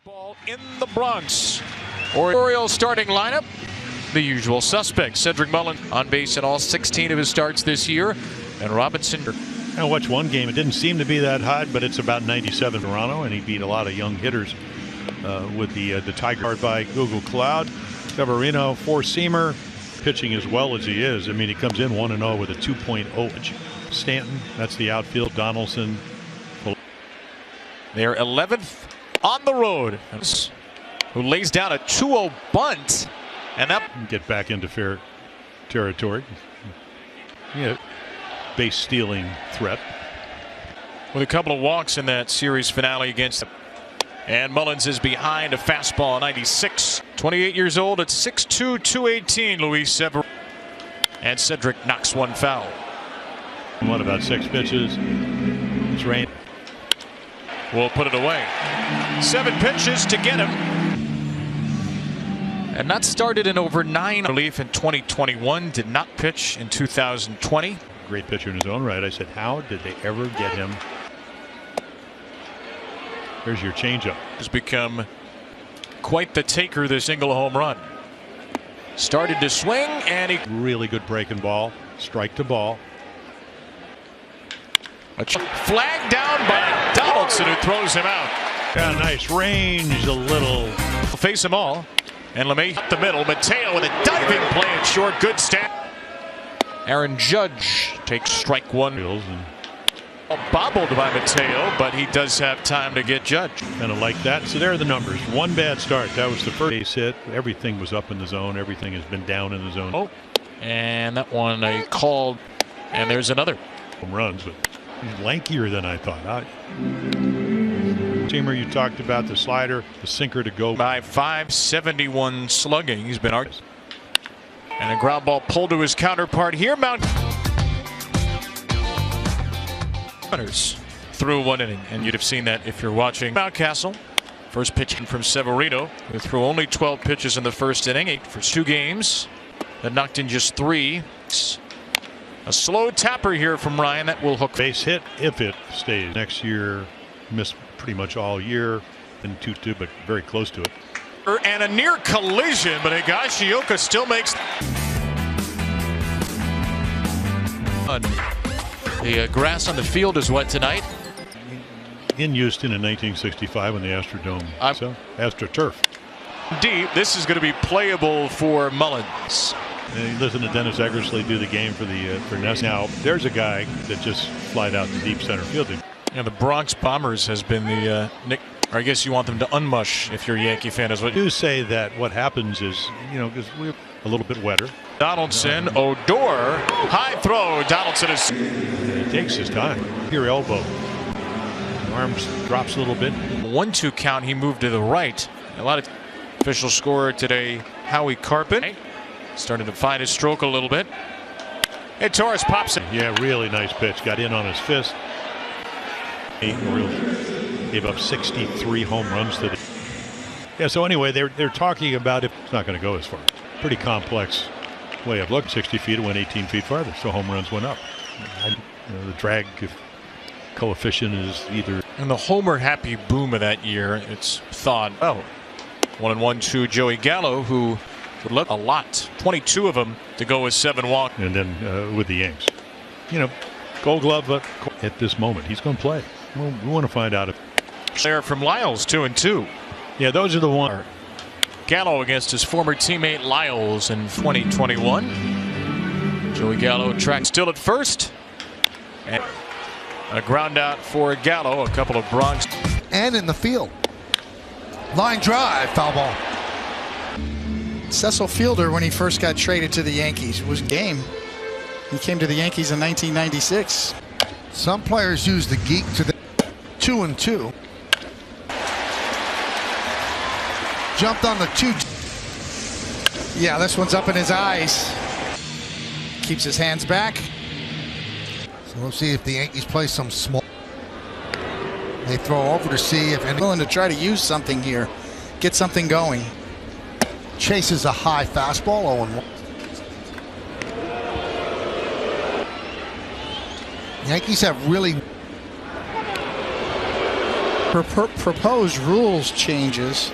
Ball in the Bronx. Orioles starting lineup. The usual suspects. Cedric Mullins on base in all 16 of his starts this year. And Robinson. I watched one game. It didn't seem to be that hot, but it's about 97 Toronto, and he beat a lot of young hitters with the Tiger card by Google Cloud. Severino, four-seamer, pitching as well as he is. I mean, he comes in 1-0 with a 2.0. Stanton, that's the outfield. Donaldson. They're 11th on the road. Who lays down a 2-0 bunt, and that get back into fair territory. Yeah, base stealing threat with a couple of walks in that series finale against them. And Mullins is behind a fastball, 96. 28 years old at 6'2", 218. Luis Severino. And Cedric knocks one foul. What about 6 pitches? It's rain. We'll put it away. 7 pitches to get him. And not started in over 9 relief in 2021. Did not pitch in 2020. Great pitcher in his own right. I said, how did they ever get him? Here's your changeup. Has become quite the taker, the single home run. Started to swing, and he really good breaking ball. Strike to ball. A flag down by Donaldson, who throws him out. Yeah, nice range, a little. Face them all. And LeMay up the middle. Mateo with a diving play at short. Good stand. Aaron Judge takes strike one. Bobbled by Mateo, but he does have time to get Judge. Kind of like that. So there are the numbers. One bad start. That was the first base hit. Everything was up in the zone. Everything has been down in the zone. Oh, and that one a called. And there's another. Home runs, but he's lankier than I thought. Teamer, you talked about the slider, the sinker to go by 571 slugging. He's been arced. And a ground ball pulled to his counterpart here. Mount through 1 inning, and you'd have seen that if you're watching Mountcastle. First pitching from Severino, who threw only 12 pitches in the first inning, 8 for 2 games. That knocked in just 3. A slow tapper here from Ryan that will hook. Base hit if it stays. Next year, missed pretty much all year in 2-2, but very close to it. And a near collision, but Higashioka still makes. The grass on the field is wet tonight. In Houston in 1965 when the Astrodome. So AstroTurf. Deep. This is going to be playable for Mullins. And you listen to Dennis Eggersley do the game for Ness. Now there's a guy that just flied out to deep center field. And the Bronx Bombers has been the nick. Or I guess you want them to unmush if you're a Yankee fan, is what you do. Say that what happens is, because we're a little bit wetter. Donaldson, Odor, high throw. Donaldson is. He takes his time. Your elbow. Arms drops a little bit. 1-2 count. He moved to the right. A lot of official scorer today, Howie Carpet. Starting to find his stroke a little bit. And Torres pops it. Yeah, really nice pitch. Got in on his fist. Gave up 63 home runs to the. Yeah, so anyway, they're talking about if it's not going to go as far. Pretty complex way of looking. 60 feet, it went 18 feet farther, so home runs went up. The drag coefficient is either. And the homer happy boom of that year, it's thought, 1-1-2 Joey Gallo, who would look a lot. 22 of them to go with 7 walks. And then with the Yanks. Gold Glove at this moment. He's going to play. We want to find out if. There from Lyles, 2-2. Yeah, those are the ones. Gallo against his former teammate Lyles in 2021. Joey Gallo track still at first. And a ground out for Gallo. A couple of Bronx. And in the field. Line drive, foul ball. Cecil Fielder, when he first got traded to the Yankees, was game. He came to the Yankees in 1996. Some players use the geek to the 2-2. Jumped on the 2. Yeah, this one's up in his eyes. Keeps his hands back. So we'll see if the Yankees play some small. They throw over to see if any. Willing to try to use something here. Get something going. Chases a high fastball, 0-1. Yankees have really Proposed rules changes.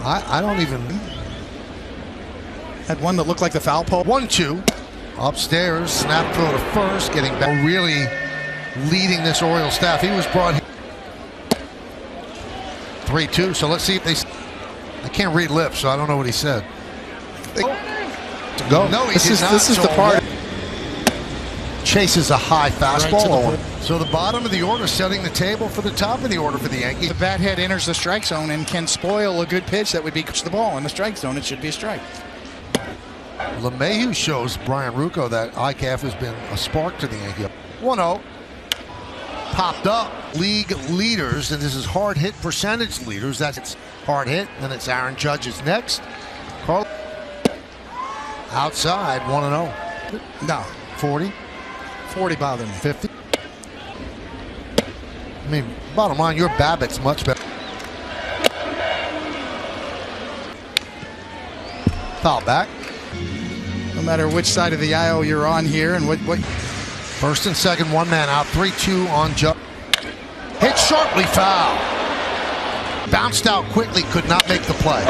I don't even. Had one that looked like the foul pole. 1-2. Upstairs, snap throw to first, getting back. Really leading this Orioles staff. He was brought here. 3-2. So let's see if they. I can't read lips, so I don't know what he said. Go. No, he did not. This is the part. Chases a high fastball. Right So the bottom of the order setting the table for the top of the order for the Yankees. The bat head enters the strike zone and can spoil a good pitch that would be the ball in the strike zone. It should be a strike. LeMahieu shows Brian Rucco that ICAF has been a spark to the Yankees. 1-0. Popped up. League leaders, and this is hard hit percentage leaders. That's its hard hit. Then it's Aaron Judge's next. Carl outside 1-0. No. 40. 40 bothered me. 50. I mean, bottom line, your BABIP's much better. Foul back. No matter which side of the aisle you're on here and what. First and second, one man out. 3-2 on Judge. Hit sharply, foul. Bounced out quickly, could not make the play.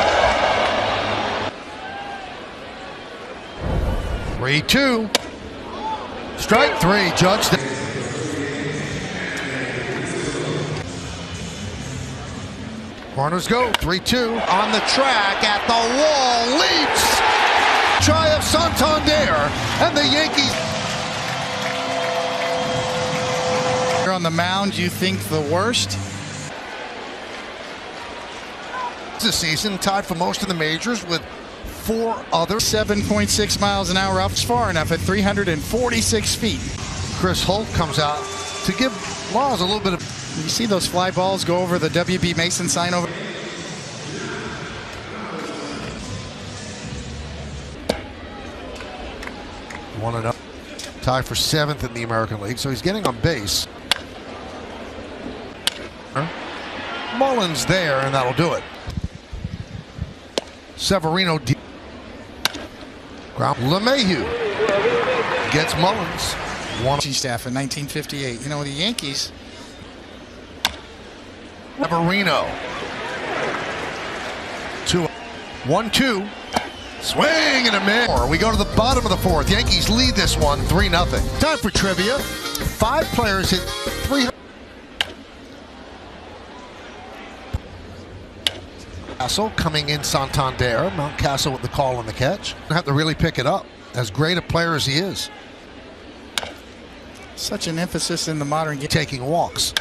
3-2. Strike three, Judge. Corners go, 3-2. On the track, at the wall, leaps. Try of Santander, and the Yankees. You're on the mound, you think the worst? This season, tied for most of the majors with 4 others. 7.6 miles an hour off. It's far enough at 346 feet. Chris Holt comes out to give Laws a little bit of. You see those fly balls go over the W.B. Mason sign over? One and up. Tie for 7th in the American League, so he's getting on base. Mullins there, and that'll do it. Severino deep. Ground. LeMahieu gets Mullins. One. Staff in 1958. You know, the Yankees. Severino. 1-2. Swing and a miss. We go to the bottom of the 4th. Yankees lead this one 3-0. Time for trivia. 5 players hit 300. Castle coming in Santander. Mountcastle with the call on the catch. Have to really pick it up. As great a player as he is. Such an emphasis in the modern game. Taking walks.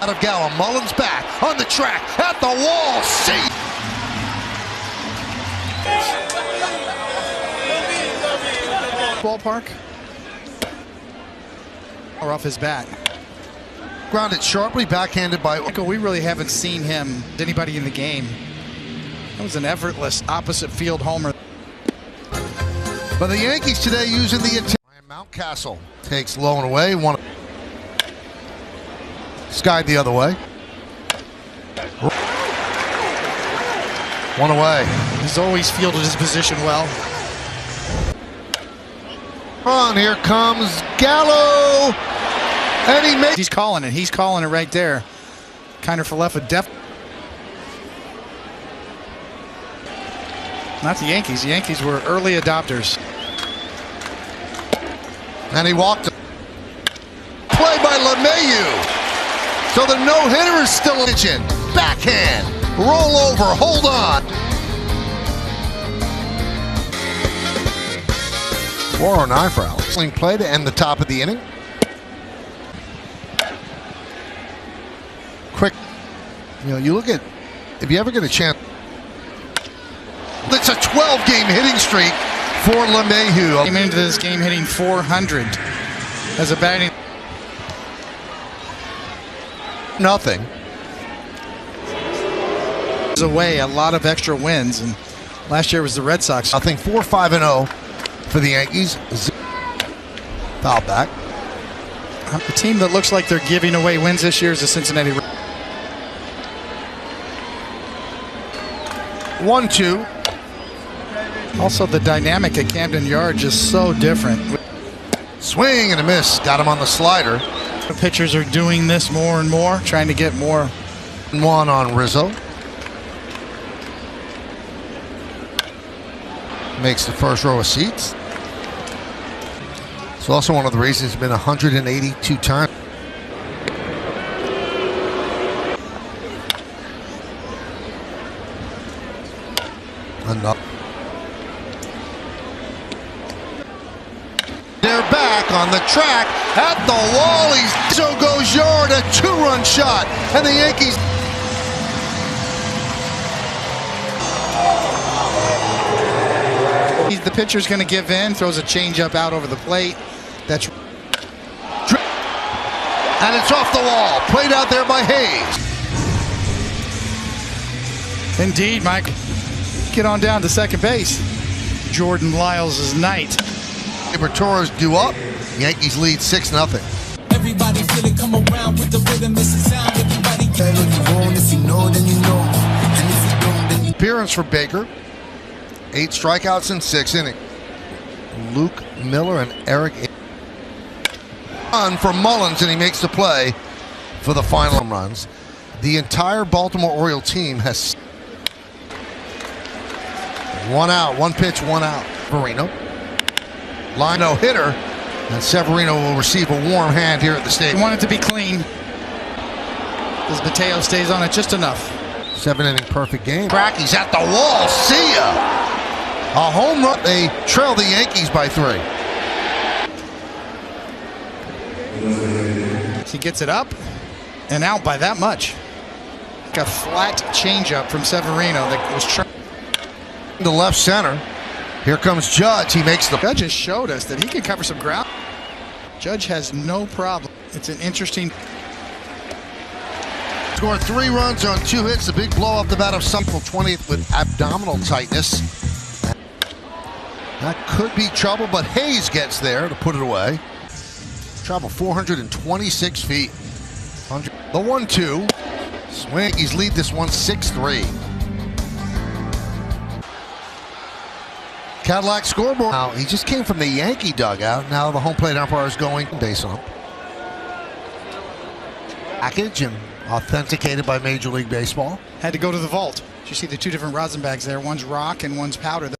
Out of Gallo. Mullins back on the track. At the wall. See. Ballpark. Or off his bat. Grounded sharply. Backhanded by. We really haven't seen him. Anybody in the game. That was an effortless opposite field homer. But the Yankees today using the attack. Mountcastle takes low and away. One skied the other way. One away. He's always fielded his position well. On, here comes Gallo. And he makes. He's calling it. He's calling it right there. Kind of for left a def. Not the Yankees. The Yankees were early adopters. And he walked. Play by LeMahieu. So the no-hitter is still in. Backhand. Roll over. Hold on. 409 for Alex. Play to end the top of the inning. Quick. You know, you look at. If you ever get a chance. It's a 12-game hitting streak for LeMahieu. Came into this game hitting 400 as a batting. Nothing. Away a lot of extra wins, and last year was the Red Sox. Nothing. 4-5-0 for the Yankees. Foul back. The team that looks like they're giving away wins this year is the Cincinnati. 1-2. Also, the dynamic at Camden Yards is so different. Swing and a miss. Got him on the slider. The pitchers are doing this more and more, trying to get more. 1 on Rizzo. Makes the first row of seats. It's also one of the reasons he's been 182 times. Enough. They're back on the track at the wall. So goes yard, a 2-run shot, and the Yankees. The pitcher's going to give in, throws a changeup out over the plate. That's and it's off the wall. Played out there by Hayes. indeed, Mike. Get on down to second base. Jordan Lyles' night. Liberators due up. Yankees lead 6-0. Everybody feel it come around with the rhythm, it's the sound. Everybody get what you want. If you know, then you know. And if you don't, then you... Appearance for Baker. 8 strikeouts in 6 innings. Luke Miller and Eric run for Mullins, and he makes the play for the final runs. The entire Baltimore Orioles team has 1 out, 1 pitch, 1 out. Severino. Line no hitter, and Severino will receive a warm hand here at the stadium. You want it to be clean. As Mateo stays on it just enough. 7-inning perfect game. He's at the wall. See ya. A home run. They trail the Yankees by 3. He gets it up and out by that much. Got a flat changeup from Severino that was trying to left center. Here comes Judge. He makes the. Judge has showed us that he can cover some ground. Judge has no problem. It's an interesting. Scored 3 runs on 2 hits. A big blow off the bat of Sumple, 20th with abdominal tightness. That could be trouble, but Hayes gets there to put it away. Travel 426 feet. The 1-2. Swing. He's lead this one 6-3. Cadillac scoreboard. Now, he just came from the Yankee dugout. Now the home plate umpire is going base on him. Package and authenticated by Major League Baseball. Had to go to the vault. You see the 2 different rosin bags there. One's rock and one's powder.